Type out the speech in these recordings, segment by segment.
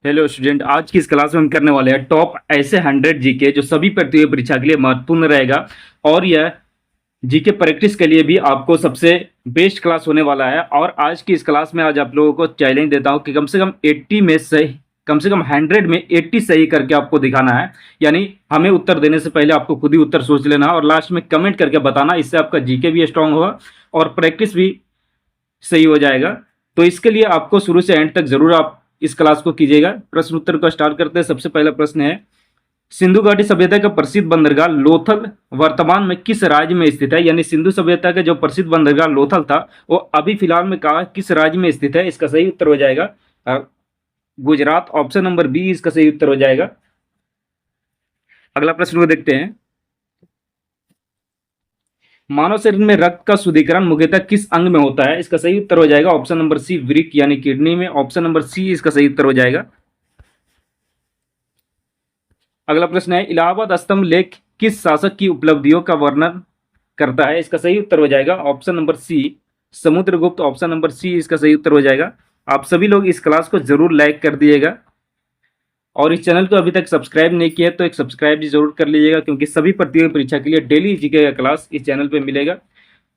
Hello student, आज की इस क्लास में हम करने वाले हैं टॉप ऐसे 100 जीके जो सभी प्रतियोगी परीक्षा के लिए महत्वपूर्ण रहेगा। और यह जीके प्रैक्टिस के लिए भी आपको सबसे बेस्ट क्लास होने वाला है। और आज की इस क्लास में आज आप लोगों को चैलेंज देता हूं कि कम से कम 80 में सही, कम से कम 100 में 80 सही करके आपको दिखाना है। यानी हमें उत्तर देने से पहले आपको खुद ही उत्तर सोच लेना है और लास्ट में कमेंट करके बताना। इससे आपका जीके भी स्ट्रांग होगा और प्रैक्टिस भी सही हो जाएगा। तो इसके लिए आपको शुरू से एंड तक जरूर आप इस क्लास को कीजिएगा। प्रश्न उत्तर को स्टार्ट करते हैं। सबसे पहला प्रश्न है, सिंधु घाटी सभ्यता का प्रसिद्ध बंदरगाह लोथल वर्तमान में किस राज्य में स्थित है? यानी सिंधु सभ्यता का जो प्रसिद्ध बंदरगाह लोथल था वो अभी फिलहाल में कहा किस राज्य में स्थित है? इसका सही उत्तर हो जाएगा गुजरात। ऑप्शन नंबर बी इसका सही उत्तर हो जाएगा। अगला प्रश्न को देखते हैं, मानव शरीर में रक्त का शुद्धिकरण मुख्यतः किस अंग में होता है? इसका सही उत्तर हो जाएगा ऑप्शन नंबर सी वृक्क यानी किडनी में। ऑप्शन नंबर सी इसका सही उत्तर हो जाएगा। अगला प्रश्न है, इलाहाबाद स्तंभ लेख किस शासक की उपलब्धियों का वर्णन करता है? इसका सही उत्तर हो जाएगा option number C Samudragupta. Option number C इसका सही उत्तर हो जाएगा। आप सभी लोग इस क्लास को जरूर लाइक कर दिएगा और इस चैनल को अभी तक सब्सक्राइब नहीं किया तो एक सब्सक्राइब भी जरूर कर लीजिएगा, क्योंकि सभी प्रतियोगी परीक्षा के लिए डेली जीके का क्लास इस चैनल पे मिलेगा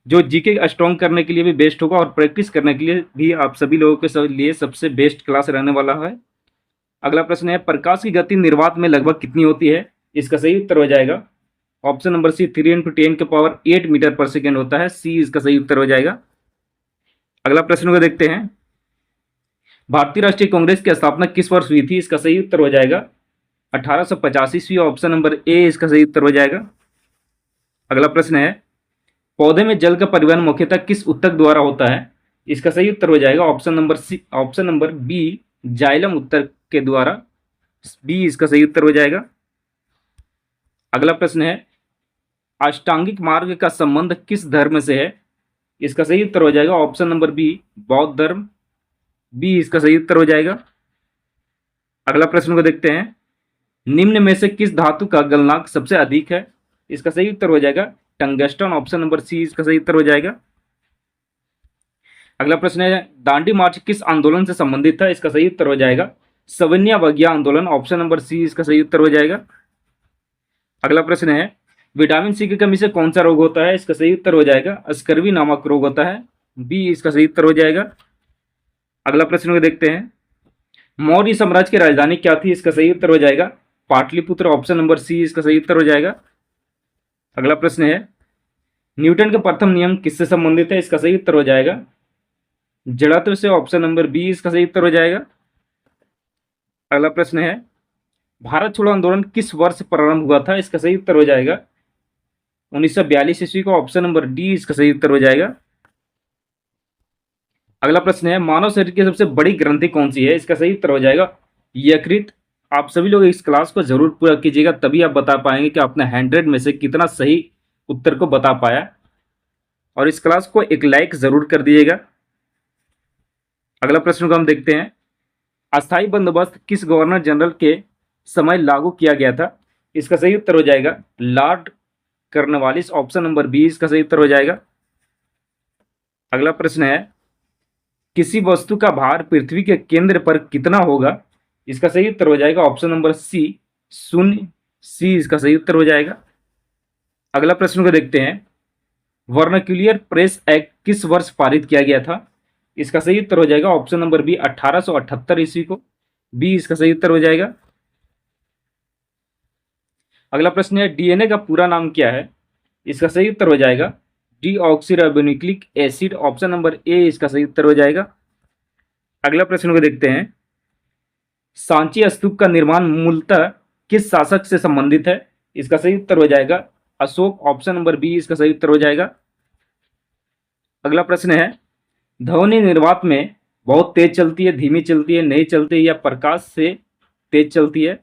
जो जीके स्ट्रॉन्ग करने के लिए भी बेस्ट होगा और प्रैक्टिस करने के लिए भी आप सभी लोगों के लिए सबसे बेस्ट क्लास रहने वाला है। अगला प्रश्न है, प्रकाश की गति निर्वात में लगभग कितनी होती है? इसका सही उत्तर हो जाएगा ऑप्शन नंबर सी 3 × 10⁸ मीटर पर सेकेंड होता है। सी इसका सही उत्तर हो जाएगा। अगला प्रश्न को देखते हैं, भारतीय राष्ट्रीय कांग्रेस की स्थापना किस वर्ष हुई थी? इसका सही उत्तर हो जाएगा 1885 ईस्वी। ऑप्शन नंबर ए इसका सही उत्तर हो जाएगा। अगला प्रश्न है, पौधे में जल का परिवहन मुख्यतः किस ऊतक द्वारा होता है? इसका सही उत्तर हो जाएगा ऑप्शन नंबर बी जाइलम ऊतक के द्वारा। बी इसका सही उत्तर हो जाएगा। अगला प्रश्न है, अष्टांगिक मार्ग का संबंध किस धर्म से है? इसका सही उत्तर हो जाएगा ऑप्शन नंबर बी बौद्ध धर्म। बी इसका सही उत्तर हो जाएगा। अगला प्रश्न को देखते हैं, निम्न में से किस धातु का गलनांक सबसे अधिक है? इसका सही उत्तर हो जाएगा टंगस्टन। ऑप्शन नंबर सी इसका सही उत्तर हो जाएगा। अगला प्रश्न है, दांडी मार्च किस आंदोलन से संबंधित है? इसका सही उत्तर हो जाएगा सविनय अवज्ञा आंदोलन। ऑप्शन नंबर सी इसका सही उत्तर हो जाएगा। अगला प्रश्न है, विटामिन सी की कमी से कौन सा रोग होता है? इसका सही उत्तर हो जाएगा स्कर्वी नामक रोग होता है। बी इसका सही उत्तर हो जाएगा। अगला प्रश्न को देखते हैं, मौर्य साम्राज्य की राजधानी क्या थी? इसका सही उत्तर हो जाएगा पाटलिपुत्र। ऑप्शन नंबर सी इसका सही उत्तर हो जाएगा। अगला प्रश्न है, न्यूटन का प्रथम नियम किससे संबंधित है? इसका सही उत्तर हो जाएगा जड़त्व से। ऑप्शन नंबर बी इसका सही उत्तर हो जाएगा। अगला प्रश्न है, भारत छोड़ो आंदोलन किस वर्ष प्रारंभ हुआ था? इसका सही उत्तर हो जाएगा 1942 ईस्वी को। ऑप्शन नंबर डी इसका सही उत्तर हो जाएगा। अगला प्रश्न है, मानव शरीर की सबसे बड़ी ग्रंथि कौन सी है? इसका सही उत्तर हो जाएगा यकृत। आप सभी लोग इस क्लास को जरूर पूरा कीजिएगा, तभी आप बता पाएंगे कि आपने 100 में से कितना सही उत्तर को बता पाया। और इस क्लास को एक लाइक जरूर कर दीजिएगा। अगला प्रश्न को हम देखते हैं, अस्थायी बंदोबस्त किस गवर्नर जनरल के समय लागू किया गया था? इसका सही उत्तर हो जाएगा Lord Cornwallis. Option number B इसका सही उत्तर हो जाएगा। अगला प्रश्न है, किसी वस्तु का भार पृथ्वी के केंद्र पर कितना होगा? इसका सही उत्तर हो जाएगा ऑप्शन नंबर सी 0। सी इसका सही उत्तर हो जाएगा। अगला प्रश्न को देखते हैं, वर्नाक्यूलर प्रेस एक्ट किस वर्ष पारित किया गया था? इसका सही उत्तर हो जाएगा ऑप्शन नंबर बी 1878 ईस्वी को। बी इसका सही उत्तर हो जाएगा। अगला प्रश्न है, डीएनए का पूरा नाम क्या है? इसका सही उत्तर हो जाएगा डीऑक्सीराइबोन्यूक्लिक एसिड। ऑप्शन नंबर ए इसका सही उत्तर हो जाएगा। अगला प्रश्न को देखते हैं, सांची स्तूप का निर्माण मूलतः किस शासक से संबंधित है? इसका सही उत्तर हो जाएगा अशोक। ऑप्शन नंबर बी इसका सही उत्तर हो जाएगा। अगला प्रश्न है, ध्वनि निर्वात में बहुत तेज चलती है, धीमी चलती है, नहीं चलती है या प्रकाश से तेज चलती है?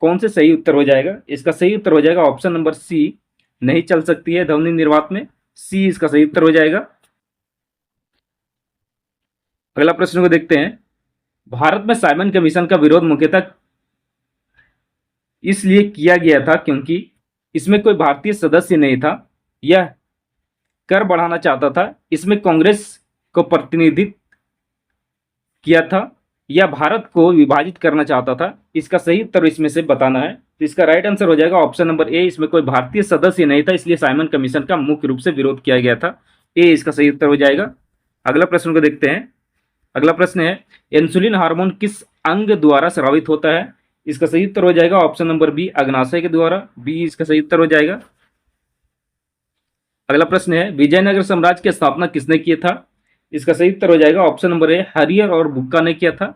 कौन से सही उत्तर हो जाएगा? इसका सही उत्तर हो जाएगा ऑप्शन नंबर सी नहीं चल सकती है ध्वनि निर्वात में। सी इसका सही उत्तर हो जाएगा। अगला प्रश्न को देखते हैं, भारत में साइमन कमीशन का विरोध मुख्यतः इसलिए किया गया था क्योंकि इसमें कोई भारतीय सदस्य नहीं था, यह कर बढ़ाना चाहता था, इसमें कांग्रेस को प्रतिनिधित्व किया था, या भारत को विभाजित करना चाहता था? इसका सही उत्तर इसमें से बताना है। तो इसका राइट आंसर हो जाएगा ऑप्शन नंबर ए, इसमें कोई भारतीय सदस्य नहीं था, इसलिए साइमन कमीशन का मुख्य रूप से विरोध किया गया था। ए इसका सही उत्तर हो जाएगा। अगला प्रश्न को देखते हैं। अगला प्रश्न है, इंसुलिन हार्मोन किस अंग द्वारा स्रावित होता है? इसका सही उत्तर हो जाएगा ऑप्शन नंबर बी, अग्नाशय के द्वारा। बी इसका सही उत्तर हो जाएगा। अगला प्रश्न है, विजयनगर साम्राज्य की स्थापना किसने किया था? इसका सही उत्तर हो जाएगा ऑप्शन नंबर ए, हरिहर और बुक्का ने किया था।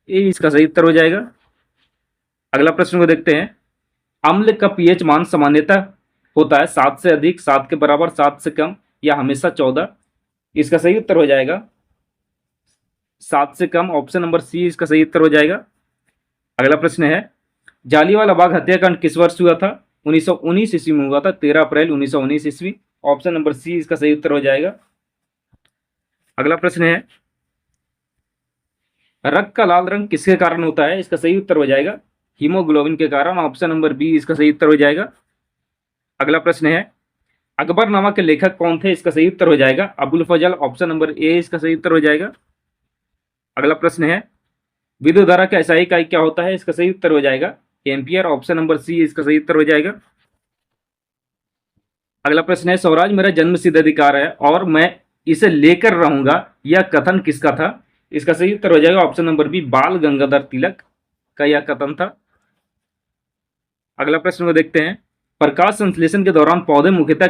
ए इसका सही उत्तर हो जाएगा। अगला प्रश्न को देखते हैं। अम्ल का पीएच मान सामान्यतः होता है 7 से अधिक, 7 के बराबर, 7 से कम, या हमेशा 14? इसका सही उत्तर हो जाएगा 7 से कम। ऑप्शन नंबर सी इसका सही उत्तर हो जाएगा। अगला प्रश्न है, जालियांवाला बाग हत्याकांड किस वर्ष हुआ था? 1919 ईस्वी में हुआ था, 13 अप्रैल 1919 ईस्वी। ऑप्शन नंबर सी इसका सही उत्तर हो जाएगा। अगला प्रश्न है, रक्त का लाल रंग किसके कारण होता है? इसका सही उत्तर हो जाएगा हीमोग्लोबिन के कारण। ऑप्शन नंबर बी इसका सही उत्तर हो जाएगा। अगला प्रश्न है, अकबरनामा के लेखक कौन थे? इसका सही उत्तर हो जाएगा अबुल फजल। ऑप्शन नंबर ए इसका सही उत्तर हो जाएगा। अगला प्रश्न है, विद्युत धारा का एसआई इकाई क्या होता है? इसका सही उत्तर हो जाएगा एम्पियर। ऑप्शन नंबर सी इसका सही उत्तर हो जाएगा। अगला प्रश्न है, स्वराज मेरा जन्मसिद्ध अधिकार है और मैं इसे लेकर रहूंगा, यह कथन किसका था? इसका सही उत्तर हो जाएगा ऑप्शन नंबर बी, बाल गंगाधर तिलक का यह कथन था। अगला प्रश्न को देखते हैं, प्रकाश संश्लेषण के दौरान पौधे मुख्यतः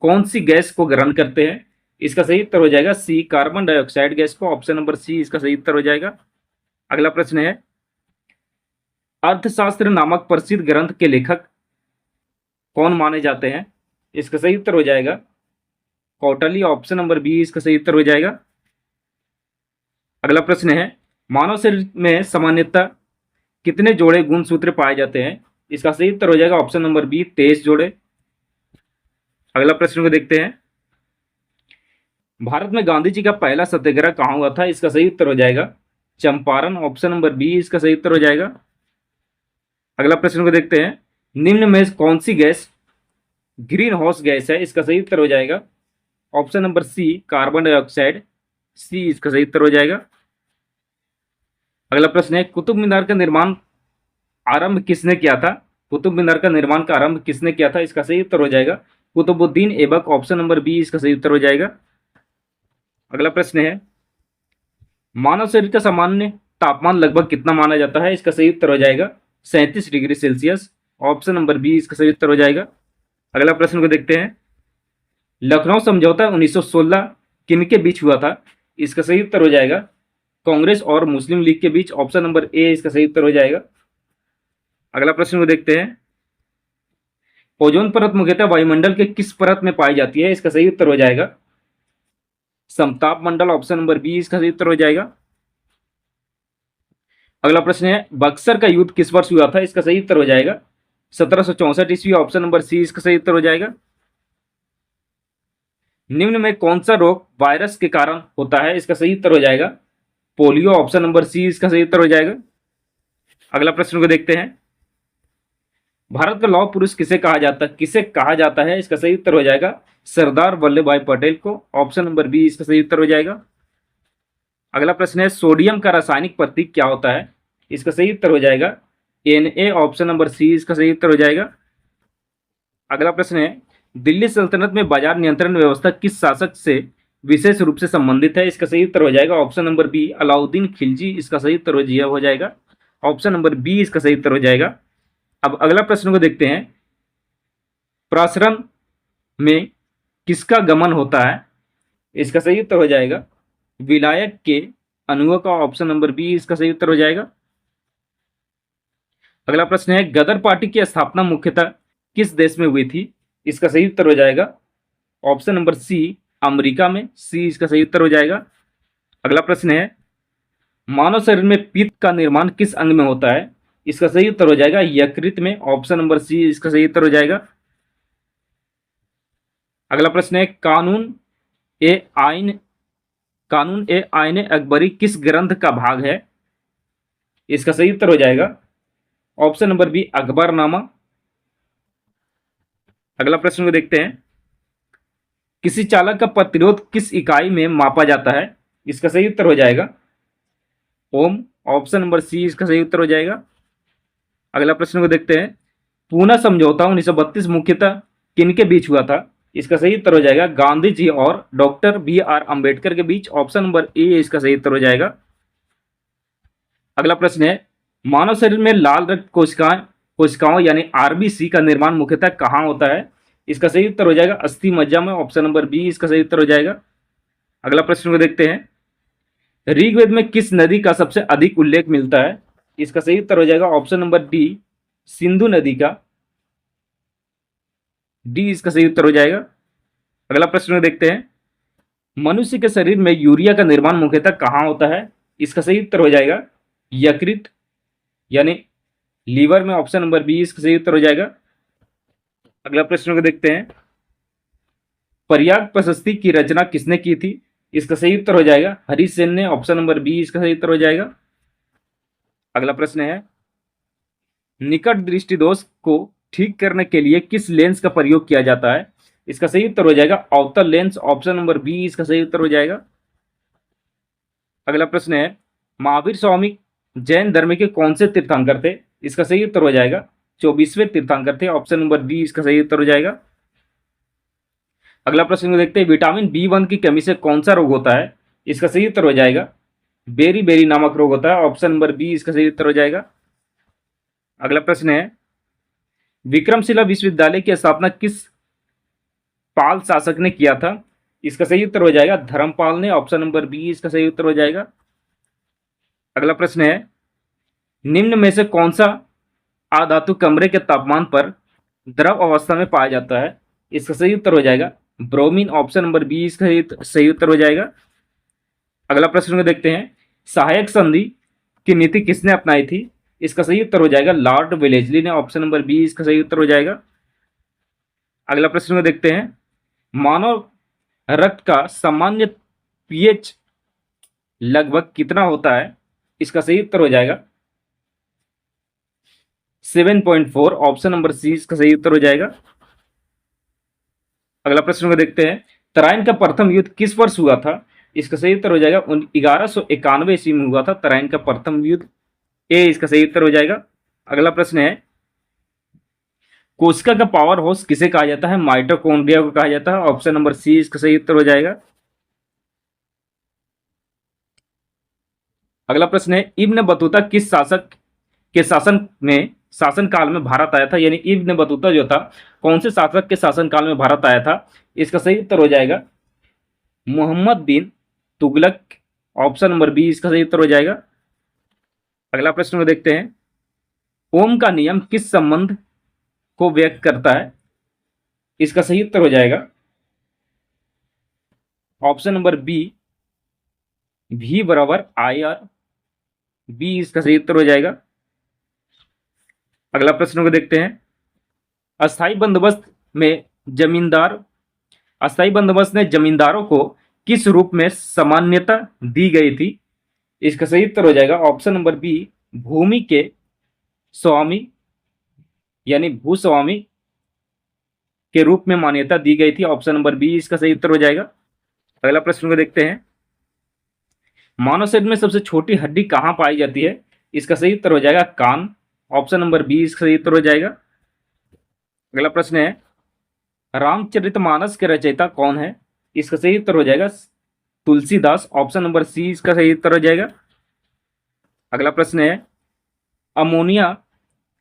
कौन सी गैस को ग्रहण करते हैं? इसका सही उत्तर हो जाएगा सी, कार्बन डाइऑक्साइड गैस को। ऑप्शन नंबर सी इसका सही उत्तर हो जाएगा। अगला प्रश्न है, अर्थशास्त्र नामक प्रसिद्ध ग्रंथ के लेखक कौन माने जाते हैं? इसका सही उत्तर हो जाएगा कौटिल्य। ऑप्शन नंबर बी इसका सही उत्तर हो जाएगा। अगला प्रश्न है, मानव शरीर में सामान्यतः कितने जोड़े गुणसूत्र पाए जाते हैं? इसका सही उत्तर हो जाएगा ऑप्शन नंबर बी, 23 जोड़े। अगला प्रश्न को देखते हैं, भारत में गांधी जी का पहला सत्याग्रह कहां हुआ था? इसका सही उत्तर हो जाएगा चंपारण। ऑप्शन नंबर बी इसका सही उत्तर हो जाएगा। अगला प्रश्न को देखते हैं, निम्न में कौन सी गैस ग्रीन हाउस गैस है? इसका सही उत्तर हो जाएगा option number C, carbon dioxide. C इसका सही उत्तर हो जाएगा। अगला प्रश्न है, कुतुब मीनार का निर्माण आरंभ किसने किया था? कुतुब मीनार का निर्माण का आरंभ किसने किया था? इसका सही उत्तर हो जाएगा Qutubuddin Aibak. Option number B इसका सही उत्तर हो जाएगा। अगला प्रश्न है, मानव शरीर का सामान्य तापमान लगभग कितना माना जाता है? इसका सही उत्तर हो जाएगा 37 degree Celsius. Option number B इसका सही उत्तर हो जाएगा। अगला प्रश्न को देखते हैं, लखनऊ समझौता 1916 किनके बीच हुआ था? इसका सही उत्तर हो जाएगा कांग्रेस और मुस्लिम लीग के बीच। ऑप्शन नंबर ए इसका सही उत्तर हो जाएगा। अगला प्रश्न को देखते हैं, ओजोन परत मुख्यतः वायुमंडल के किस परत में पाई जाती है? इसका सही उत्तर हो जाएगा समताप मंडल। ऑप्शन नंबर बी इसका सही उत्तर हो जाएगा। अगला प्रश्न है, बक्सर का युद्ध किस वर्ष हुआ था? इसका सही उत्तर हो जाएगा 1764 ईस्वी। ऑप्शन नंबर सी इसका सही उत्तर हो जाएगा। निम्न में कौन सा रोग वायरस के कारण होता है? इसका सही उत्तर हो जाएगा पोलियो। ऑप्शन नंबर सी इसका सही उत्तर हो जाएगा। अगला प्रश्न को देखते हैं, भारत का लौह पुरुष किसे कहा जाता है? इसका सही उत्तर हो जाएगा सरदार वल्लभ भाई पटेल को। ऑप्शन नंबर बी इसका सही उत्तर हो जाएगा। अगला प्रश्न है, सोडियम का रासायनिक प्रतीक क्या होता है? इसका सही उत्तर हो जाएगा Na। ऑप्शन नंबर सी इसका सही उत्तर हो जाएगा। अगला प्रश्न है, दिल्ली सल्तनत में बाजार नियंत्रण व्यवस्था किस शासक से विशेष रूप से संबंधित है? इसका सही उत्तर हो जाएगा option number B, Alauddin Khilji. इसका सही उत्तर हो जाएगा ऑप्शन नंबर बी इसका सही उत्तर हो जाएगा। अब अगला प्रश्न को देखते हैं, प्रासरण में किसका गमन होता है? इसका सही उत्तर हो जाएगा विलायक के अणुओं का। ऑप्शन नंबर बी इसका सही उत्तर हो जाएगा। अगला प्रश्न है, गदर पार्टी की स्थापना मुख्यतः किस देश में हुई थी? इसका सही उत्तर हो जाएगा ऑप्शन नंबर सी, अमेरिका में। सी इसका सही उत्तर हो जाएगा। अगला प्रश्न है, मानव शरीर में पित्त का निर्माण किस अंग में होता है? इसका सही उत्तर हो जाएगा यकृत में। ऑप्शन नंबर सी इसका सही उत्तर हो जाएगा। अगला प्रश्न है, कानून ए आईन अकबरी किस ग्रंथ का भाग है? इसका सही उत्तर हो जाएगा ऑप्शन नंबर बी, अकबरनामा। अगला प्रश्न को देखते हैं, किसी चालक का प्रतिरोध किस इकाई में मापा जाता है? इसका सही उत्तर हो जाएगा ओम। ऑप्शन नंबर सी इसका सही उत्तर हो जाएगा। अगला प्रश्न को देखते हैं, पूना समझौता 1932 मुख्यतः किनके बीच हुआ था? इसका सही उत्तर हो जाएगा गांधी जी और डॉक्टर बी आर अंबेडकर के बीच। ऑप्शन नंबर ए इसका सही उत्तर हो जाएगा। अगला प्रश्न है, मानव शरीर में लाल रक्त कोशिकाओं यानी आरबीसी का निर्माण मुख्यतः कहाँ होता है? इसका सही उत्तर हो जाएगा अस्थि मज्जा में। ऑप्शन नंबर बी इसका सही उत्तर हो जाएगा। अगला प्रश्न को देखते हैं, ऋग्वेद में किस नदी का सबसे अधिक उल्लेख मिलता है? इसका सही उत्तर हो जाएगा ऑप्शन नंबर डी सिंधु नदी का। डी इसका सही उत्तर हो जाएगा। अगला प्रश्न देखते हैं, मनुष्य के शरीर में यूरिया का निर्माण मुख्यतः कहाँ होता है? इसका सही उत्तर हो जाएगा यकृत यानी लीवर में। ऑप्शन नंबर बी इसका सही उत्तर हो जाएगा। अगला प्रश्न को देखते हैं, पर्याग प्रशस्ति की रचना किसने की थी? इसका सही उत्तर हो जाएगा हरिसेन ने। ऑप्शन नंबर बी इसका सही उत्तर हो जाएगा। अगला प्रश्न है, निकट दृष्टि दोष को ठीक करने के लिए किस लेंस का प्रयोग किया जाता है? इसका सही उत्तर हो जाएगा अवतल लेंस। ऑप्शन नंबर बी इसका सही उत्तर हो जाएगा। अगला प्रश्न है, महावीर स्वामी जैन धर्म के कौन से तीर्थंकर थे? इसका सही उत्तर हो जाएगा 24वें तीर्थंकर थे। ऑप्शन नंबर बी इसका सही उत्तर हो जाएगा। अगला प्रश्न को देखते हैं, विटामिन बी1 की कमी से कौन सा रोग होता है? इसका सही उत्तर हो जाएगा बेरी बेरी नामक रोग होता है। ऑप्शन नंबर बी इसका सही उत्तर हो जाएगा। अगला प्रश्न है, विक्रमशिला विश्वविद्यालय की स्थापना किस पाल शासक ने किया था? इसका सही उत्तर हो जाएगा धर्मपाल ने। ऑप्शन नंबर बी इसका सही उत्तर हो जाएगा। अगला प्रश्न है, निम्न में से कौन सा अधातु कमरे के तापमान पर द्रव अवस्था में पाया जाता है? इसका सही उत्तर हो जाएगा ब्रोमीन। ऑप्शन नंबर बी इसका सही उत्तर हो जाएगा। अगला प्रश्न को देखते हैं, सहायक संधि की नीति किसने अपनाई थी? इसका सही उत्तर हो जाएगा लॉर्ड वेलेस्ली ने। ऑप्शन नंबर बी इसका सही उत्तर हो जाएगा। अगला प्रश्न को देखते हैं, मानव रक्त का सामान्य पीएच लगभग कितना होता है? इसका सही उत्तर हो जाएगा 7.4। ऑप्शन नंबर सी इसका सही उत्तर हो जाएगा। अगला प्रश्न को देखते हैं, तराइन का प्रथम युद्ध किस वर्ष हुआ था? इसका सही उत्तर हो जाएगा 1191 ईस्वी में हुआ था तराइन का प्रथम युद्ध। ए इसका सही उत्तर हो जाएगा। अगला प्रश्न है, कोशिका का पावर हाउस किसे कहा जाता है? माइटोकॉन्ड्रिया को कहा जाता है। ऑप्शन नंबर सी इसका सही उत्तर हो जाएगा। अगला प्रश्न है, इब्न बतूता किस शासक के शासन काल में भारत आया था? यानी इब्न बतूता जो था कौन से शासक के शासन काल में भारत आया था? इसका सही उत्तर हो जाएगा मोहम्मद बिन तुगलक। ऑप्शन नंबर बी इसका सही उत्तर हो जाएगा। अगला प्रश्न को देखते हैं, ओम का नियम किस संबंध को व्यक्त करता है? इसका सही उत्तर हो जाएगा ऑप्शन नंबर बी V बराबर IR। बी इसका सही उत्तर हो जाएगा। अगला प्रश्न को देखते हैं, अस्थाई बंदोबस्त ने जमींदारों को किस रूप में सामान्यता दी गई थी? इसका सही उत्तर हो जाएगा ऑप्शन नंबर बी भूमि के स्वामी यानी भूस्वामी के रूप में मान्यता दी गई थी। ऑप्शन नंबर बी इसका सही उत्तर हो जाएगा। अगला प्रश्न को देखते हैं, मानव शरीर में सबसे छोटी हड्डी कहाँ पाई जाती है? इसका सही उत्तर हो जाएगा कान। ऑप्शन नंबर बी इसका सही उत्तर हो जाएगा। अगला प्रश्न है, रामचरितमानस के रचयिता कौन है? इसका सही उत्तर हो जाएगा तुलसीदास। ऑप्शन नंबर सी इसका सही उत्तर हो जाएगा। अगला प्रश्न है, अमोनिया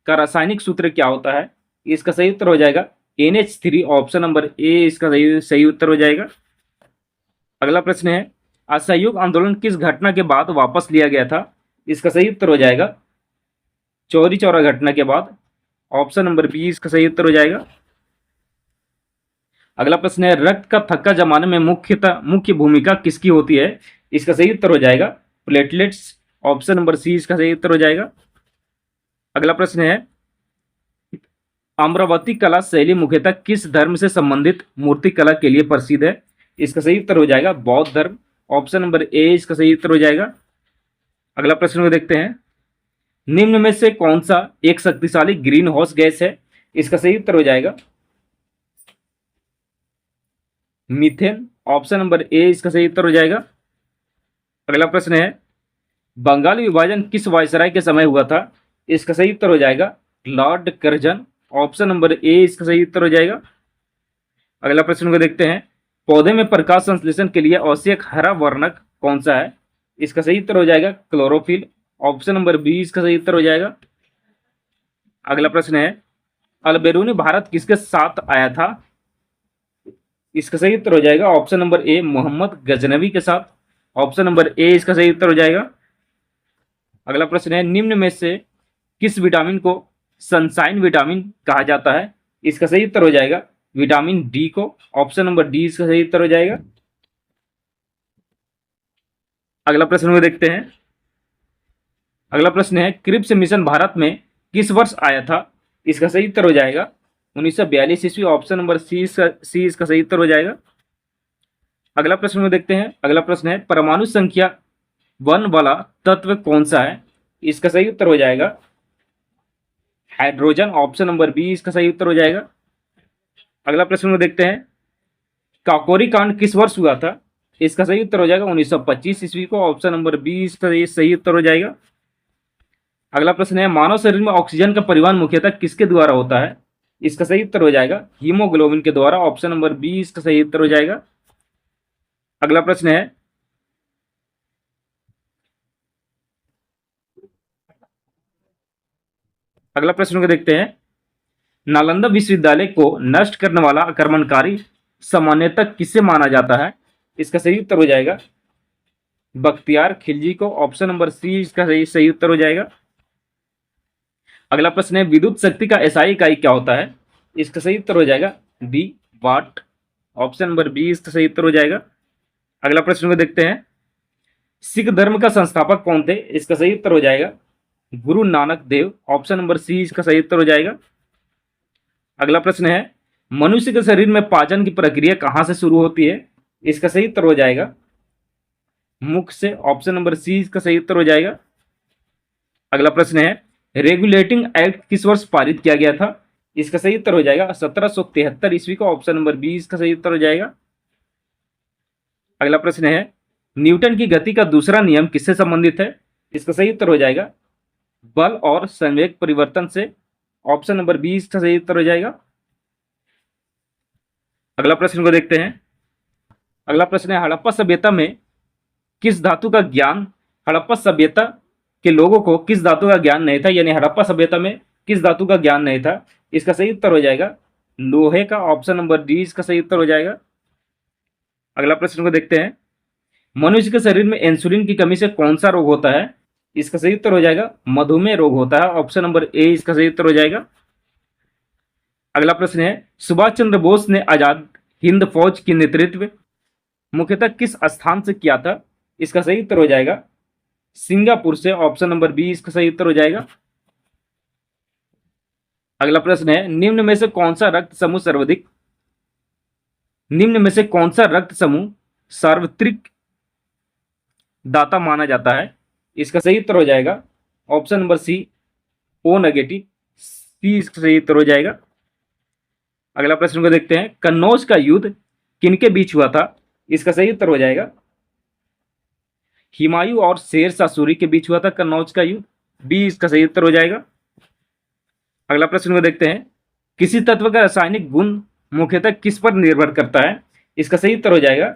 का रासायनिक सूत्र क्या होता है? इसका सही उत्तर हो जाएगा NH3। ऑप्शन नंबर ए इसका सही उत्तर हो जाएगा। अगला प्रश्न है, असहयोग आंदोलन किस घटना के बाद वापस लिया गया था? इसका सही उत्तर हो जाएगा चौरी चौरा घटना के बाद। ऑप्शन नंबर बी इसका सही उत्तर हो जाएगा। अगला प्रश्न है, रक्त का थक्का जमाने में मुख्य भूमिका किसकी होती है? इसका सही उत्तर हो जाएगा प्लेटलेट्स। ऑप्शन नंबर सी इसका सही उत्तर हो जाएगा। अगला प्रश्न है, अमरावती कला शैली मुख्यतः किस धर्म से संबंधित मूर्ति कला के लिए प्रसिद्ध है? इसका सही उत्तर हो जाएगा बौद्ध धर्म। ऑप्शन नंबर ए इसका सही उत्तर हो जाएगा। अगला प्रश्न को देखते हैं, निम्न में से कौन सा एक शक्तिशाली ग्रीन हाउस गैस है? इसका सही उत्तर हो जाएगा मीथेन। ऑप्शन नंबर ए इसका सही उत्तर हो जाएगा। अगला प्रश्न है, बंगाल विभाजन किस वायसराय के समय हुआ था? इसका सही उत्तर हो जाएगा लॉर्ड कर्जन। ऑप्शन नंबर ए इसका सही उत्तर हो जाएगा। अगला प्रश्न को देखते हैं, पौधे में प्रकाश संश्लेषण के लिए आवश्यक हरा वर्णक कौन सा है? इसका सही उत्तर हो जाएगा क्लोरोफिल। ऑप्शन नंबर बी इसका सही उत्तर हो जाएगा। अगला प्रश्न है, अलबेरूनी भारत किसके साथ आया था? इसका सही उत्तर हो जाएगा option number A Mohammad Ghaznavi के साथ। ऑप्शन नंबर ए इसका सही उत्तर हो जाएगा। अगला प्रश्न है, निम्न में से किस विटामिन को सनशाइन विटामिन कहा जाता है? इसका सही उत्तर हो जाएगा विटामिन डी को। ऑप्शन नंबर डी इसका सही उत्तर हो जाएगा। अगला प्रश्न को देखते हैं। अगला प्रश्न है, क्रिप्स मिशन भारत में किस वर्ष आया था? इसका सही उत्तर हो जाएगा 1942 ईस्वी। ऑप्शन नंबर सी इसका सही उत्तर हो जाएगा। अगला प्रश्न को देखते हैं। अगला प्रश्न है, परमाणु संख्या 1 वाला तत्व कौन सा है? इसका सही उत्तर हो जाएगा हाइड्रोजन। ऑप्शन नंबर बी इसका सही उत्तर हो जाएगा। अगला प्रश्न को देखते हैं, काकोरी कांड किस वर्ष हुआ था? इसका सही उत्तर हो जाएगा 1925 ईस्वी को। ऑप्शन नंबर बी इसका सही उत्तर हो जाएगा। अगला प्रश्न है, मानव शरीर में ऑक्सीजन का परिवहन मुख्यतः किसके द्वारा होता है? इसका सही उत्तर हो जाएगा हीमोग्लोबिन के द्वारा। ऑप्शन नंबर बी इसका सही उत्तर हो जाएगा। अगला प्रश्न है, अगला प्रश्न को देखते हैं, नालंदा विश्वविद्यालय को नष्ट करने वाला आक्रमणकारी सामान्यतः किसे माना जाता है? इसका सही उत्तर हो जाएगा बख्तियार खिलजी को। ऑप्शन नंबर सी इसका सही उत्तर हो जाएगा। अगला प्रश्न है, विद्युत शक्ति का एसआई इकाई क्या होता है? इसका सही उत्तर हो जाएगा बी वाट। ऑप्शन नंबर बी इसका सही उत्तर हो जाएगा। अगला प्रश्न को देखते हैं, सिख धर्म का संस्थापक कौन थे? इसका सही उत्तर हो जाएगा Guru Nanak Dev. Option number C इसका सही उत्तर हो जाएगा। अगला प्रश्न है, मनुष्य के शरीर में पाचन की प्रक्रिया कहां से शुरू होती है? इसका सही उत्तर हो जाएगा मुख से। ऑप्शन नंबर सी इसका सही उत्तर हो जाएगा। अगला प्रश्न है, रेगुलेटिंग एक्ट किस वर्ष पारित किया गया था? इसका सही उत्तर हो जाएगा 1773 ईस्वी को। ऑप्शन नंबर बी इसका सही उत्तर हो जाएगा। अगला प्रश्न है, न्यूटन की गति का दूसरा नियम किससे संबंधित है? इसका सही उत्तर हो जाएगा बल और संवेग परिवर्तन से। ऑप्शन नंबर बी इसका सही उत्तर हो जाएगा। अगला प्रश्न को देखते हैं। अगला प्रश्न है, हड़प्पा सभ्यता में किस धातु का ज्ञान, हड़प्पा सभ्यता के लोगों को किस धातु का ज्ञान नहीं था? यानी हड़प्पा सभ्यता में किस धातु का ज्ञान नहीं था? इसका सही उत्तर हो जाएगा लोहे का। ऑप्शन नंबर डी इसका सही उत्तर हो जाएगा। अगला प्रश्न को देखते हैं, मनुष्य के शरीर में इंसुलिन की कमी से कौन सा रोग होता है? इसका सही उत्तर हो जाएगा मधुमेह रोग होता है। ऑप्शन नंबर ए इसका सही उत्तर हो जाएगा। अगला प्रश्न है, सुभाष चंद्र बोस ने आजाद हिंद फौज की नेतृत्व मुख्यतः किस स्थान से किया था? इसका सही उत्तर हो जाएगा सिंगापुर से। ऑप्शन नंबर बी इसका सही उत्तर हो जाएगा। अगला प्रश्न है, निम्न में से कौन सा रक्त समूह सार्वत्रिक दाता माना जाता है? इसका सही उत्तर हो जाएगा option number C O negative. C इसका सही उत्तर हो जाएगा। अगला प्रश्न को देखते हैं, कन्नौज का युद्ध किनके बीच हुआ था? इसका सही उत्तर हो जाएगा हुमायूं और शेर शाह सूरी के बीच हुआ था कन्नौज का युद्ध। बी इसका सही उत्तर हो जाएगा। अगला प्रश्न को देखते हैं, किसी तत्व का रासायनिक गुण मुख्यतः किस पर निर्भर करता है? इसका सही उत्तर हो जाएगा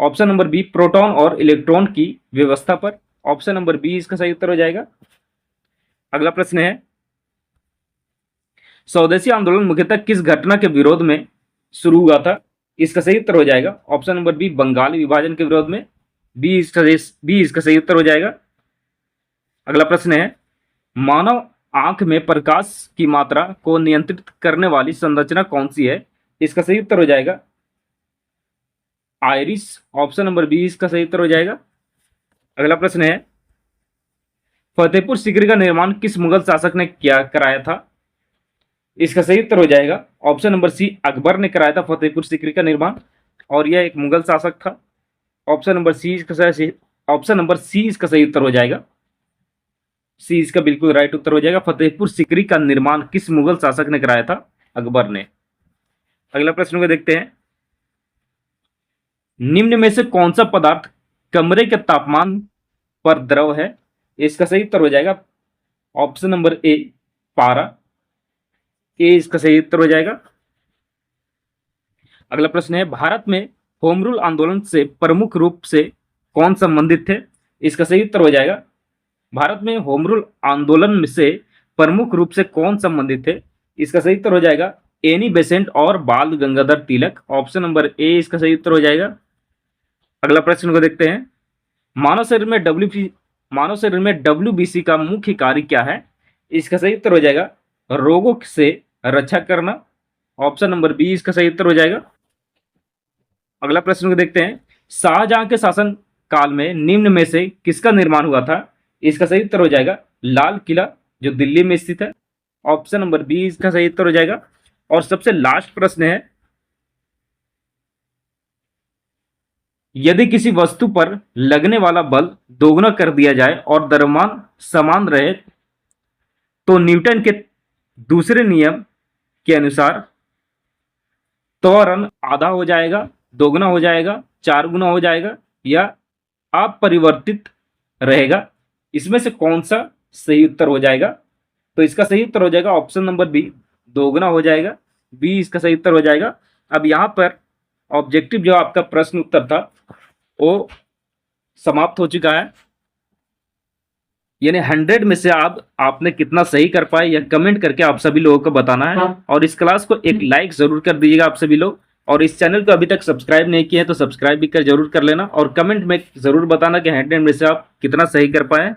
ऑप्शन नंबर बी प्रोटॉन और इलेक्ट्रॉन की व्यवस्था पर। ऑप्शन नंबर बी इसका सही उत्तर हो जाएगा। अगला प्रश्न है, स्वदेशी आंदोलन मुख्यतः किस घटना के विरोध में शुरू हुआ था? इसका सही उत्तर हो जाएगा ऑप्शन नंबर बी बंगाल विभाजन के विरोध में। बी इसका सही उत्तर हो जाएगा। अगला प्रश्न है, मानव आंख में प्रकाश की मात्रा को नियंत्रित करने वाली संरचना कौन सी है? इसका सही उत्तर हो जाएगा आयरिस। ऑप्शन नंबर बी इसका सही उत्तर हो जाएगा। अगला प्रश्न है, फतेहपुर सीकरी का निर्माण किस मुगल शासक ने कराया था? इसका सही उत्तर हो जाएगा ऑप्शन नंबर सी अकबर ने कराया था फतेहपुर सीकरी का निर्माण, और यह एक मुगल शासक था। ऑप्शन नंबर सी इसका सही उत्तर हो जाएगा। सी इसका बिल्कुल राइट उत्तर हो जाएगा। फतेहपुर सीकरी का निर्माण किस मुगल शासक ने कराया था? अकबर ने। अगला प्रश्न को देखते हैं, निम्न में से कौन सा पदार्थ कमरे के तापमान पर द्रव है? इसका सही उत्तर हो जाएगा ऑप्शन नंबर ए, पारा। ए इसका सही उत्तर हो जाएगा। अगला प्रश्न है, भारत में होम रूल आंदोलन से प्रमुख रूप से कौन संबंधित थे? इसका सही उत्तर हो जाएगा, भारत में होम रूल आंदोलन से प्रमुख रूप से कौन संबंधित थे? इसका सही उत्तर हो जाएगा एनी बेसेंट और बाल गंगाधर तिलक। ऑप्शन नंबर ए इसका सही उत्तर हो जाएगा। अगला प्रश्न को देखते हैं, मानव शरीर में डब्ल्यूबीसी का मुख्य कार्य क्या है? इसका सही उत्तर हो जाएगा रोगों से रक्षा करना। ऑप्शन नंबर बी इसका सही उत्तर हो जाएगा। अगला प्रश्न को देखते हैं, शाहजहां के शासन काल में निम्न में से किसका निर्माण हुआ था? इसका सही उत्तर हो जाएगा लाल किला, जो दिल्ली में स्थित है। ऑप्शन नंबर बी इसका सही उत्तर हो जाएगा। और सबसे लास्ट प्रश्न है, यदि किसी वस्तु पर लगने वाला बल दोगुना कर दिया जाए और द्रव्यमान समान रहे तो न्यूटन के दूसरे नियम के अनुसार त्वरण आधा हो जाएगा, दोगुना हो जाएगा, चार गुना हो जाएगा या अपरिवर्तित रहेगा? इसमें से कौन सा सही उत्तर हो जाएगा? तो इसका सही उत्तर हो जाएगा ऑप्शन नंबर बी, दोगुना हो जाएगा। बी इसका सही उत्तर हो जाएगा। अब यहाँ पर ऑब्जेक्टिव जो आपका प्रश्न उत्तर था वो समाप्त हो चुका है, यानी 100 में से आपने कितना सही कर पाए यह कमेंट करके आप सभी लोगों को बताना है। और इस क्लास को एक लाइक जरूर कर दीजिएगा आप सभी लोग, और इस चैनल को अभी तक सब्सक्राइब नहीं किए हैं तो सब्सक्राइब भी जरूर कर लेना, और कमेंट में जरूर बताना कि 100 में से आप कितना सही कर पाए।